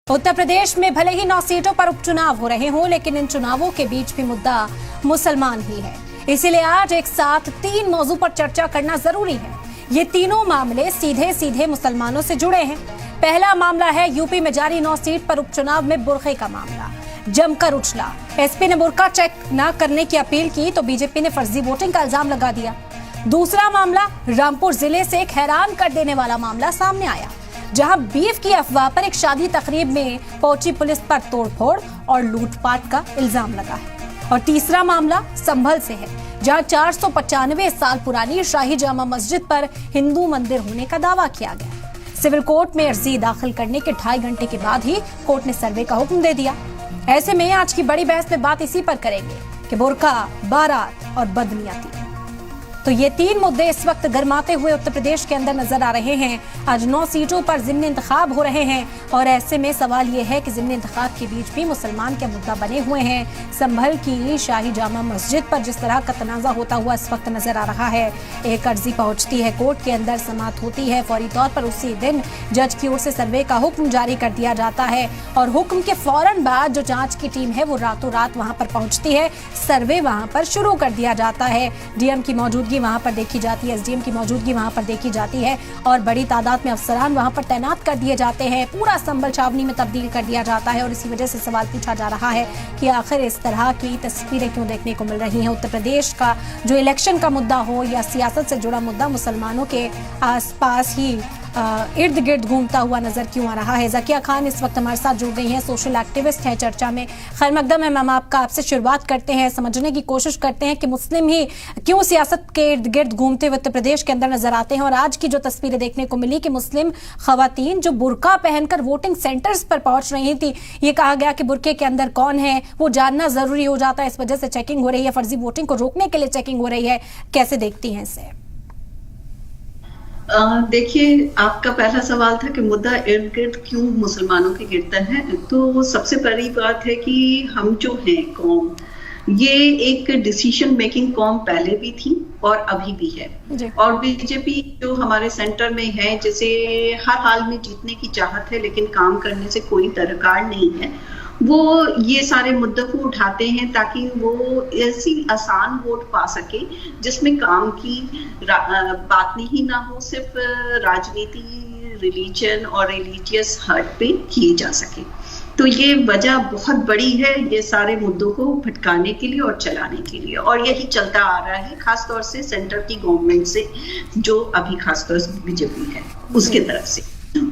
उत्तर प्रदेश में भले ही 9 सीटों पर उपचुनाव हो रहे हों, लेकिन इन चुनावों के बीच भी मुद्दा मुसलमान ही है। इसीलिए आज एक साथ 3 मौजू पर चर्चा करना जरूरी है। ये तीनों मामले सीधे सीधे मुसलमानों से जुड़े हैं। पहला मामला है यूपी में जारी 9 सीट पर उपचुनाव में बुर्के का मामला। जमकर उछला। एसपी ने बुर्का चेक न करने की अपील की तो बीजेपी ने फर्जी वोटिंग का इल्जाम लगा दिया। दूसरा मामला रामपुर जिले से एक हैरान कर देने वाला मामला सामने आया, जहां बीफ की अफवाह पर एक शादी तकरीब में पहुंची पुलिस पर तोड़फोड़ और लूटपाट का इल्जाम लगा है। और तीसरा मामला संभल से है, जहां 495 साल पुरानी शाही जामा मस्जिद पर हिंदू मंदिर होने का दावा किया गया। सिविल कोर्ट में अर्जी दाखिल करने के 2.5 घंटे के बाद ही कोर्ट ने सर्वे का हुक्म दे दिया। ऐसे में आज की बड़ी बहस में बात इसी पर करेंगे कि बुर्का, बारात और बदनीयती। तो ये 3 मुद्दे इस वक्त गरमाते हुए उत्तर प्रदेश के अंदर नजर आ रहे हैं। आज 9 सीटों पर ज़िम्नी इंतखाब हो रहे हैं और ऐसे में सवाल ये है कि ज़िम्नी इंतखाब के बीच भी मुसलमान के मुद्दा बने हुए हैं। संभल की शाही जामा मस्जिद पर जिस तरह का तनाज़ा होता हुआ इस वक्त नजर आ रहा है, एक अर्जी पहुंचती है कोर्ट के अंदर, समाअत होती है, फौरी तौर पर उसी दिन जज की ओर से सर्वे का हुक्म जारी कर दिया जाता है और हुक्म के फौरन बाद जो जाँच की टीम है वो रातों रात वहाँ पर पहुँचती है, सर्वे वहाँ पर शुरू कर दिया जाता है। डीएम की मौजूदगी वहां पर देखी जाती है, एसडीएम की मौजूदगी वहां पर देखी जाती है और बड़ी तादाद में अफसरान वहां पर तैनात कर दिए जाते हैं। पूरा संभल छावनी में तब्दील कर दिया जाता है और इसी वजह से सवाल पूछा जा रहा है कि आखिर इस तरह की तस्वीरें क्यों देखने को मिल रही हैं। उत्तर प्रदेश का जो इलेक्शन का मुद्दा हो या सियासत से जुड़ा मुद्दा मुसलमानों के आसपास ही इर्द गिर्द घूमता हुआ नजर क्यों आ रहा है। ज़किया खान इस वक्त हमारे साथ जुड़ गई हैं, सोशल एक्टिविस्ट हैं चर्चा में। खैर मकदम है मैम, आपसे शुरुआत करते हैं, समझने की कोशिश करते हैं कि मुस्लिम ही क्यों सियासत के इर्द गिर्द घूमते हुए उत्तर प्रदेश के अंदर नजर आते हैं। और आज की जो तस्वीरें देखने को मिली कि मुस्लिम खवातीन जो बुर्का पहनकर वोटिंग सेंटर्स पर पहुंच रही थी, ये कहा गया कि बुर्के के अंदर कौन है वो जानना जरूरी हो जाता है, इस वजह से चेकिंग हो रही है, फर्जी वोटिंग को रोकने के लिए चेकिंग हो रही है। कैसे देखती हैं इसे? देखिए, आपका पहला सवाल था कि मुद्दा इर्द गिर्द क्यों मुसलमानों के गिरता है। तो सबसे बड़ी बात है कि हम जो हैं कौम, ये एक डिसीजन मेकिंग कौम पहले भी थी और अभी भी है। और बीजेपी जो हमारे सेंटर में है, जिसे हर हाल में जीतने की चाहत है लेकिन काम करने से कोई तरकार नहीं है, वो ये सारे मुद्दों को उठाते हैं ताकि वो ऐसी आसान वोट पा सके जिसमें काम की बात ही ना हो, सिर्फ राजनीति, रिलीजन और रिलीजियस हर्ट पे किए जा सके। तो ये वजह बहुत बड़ी है ये सारे मुद्दों को भटकाने के लिए और चलाने के लिए, और यही चलता आ रहा है खासतौर से सेंटर की गवर्नमेंट से, जो अभी खासतौर से बीजेपी है उसके तरफ से।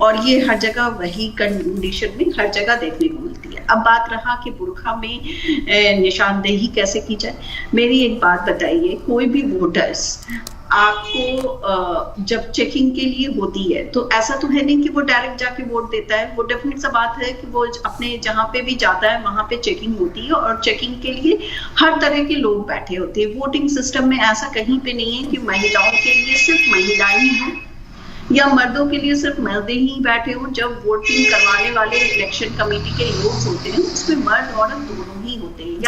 और ये हर जगह वही कंडीशन में हर जगह देखने को मिलती है। अब बात रहा कि बुर्का में निशानदेही कैसे की जाए। मेरी एक बात बताइए, कोई भी वोटर्स आपको जब चेकिंग के लिए होती है तो ऐसा तो है नहीं कि वो डायरेक्ट जाके वोट देता है। वो डेफिनेट सा बात है कि वो अपने जहाँ पे भी जाता है वहां पे चेकिंग होती है और चेकिंग के लिए हर तरह के लोग बैठे होते हैं। वोटिंग सिस्टम में ऐसा कहीं पे नहीं है कि महिलाओं के लिए सिर्फ महिलाएं ही हों या मर्दों के लिए सिर्फ मर्दे ही बैठे हो। जब वोटिंग करवाने वाले इलेक्शन कमेटी के लोग होते हैं उसमें मर्द औरत दोनों ही होते हैं।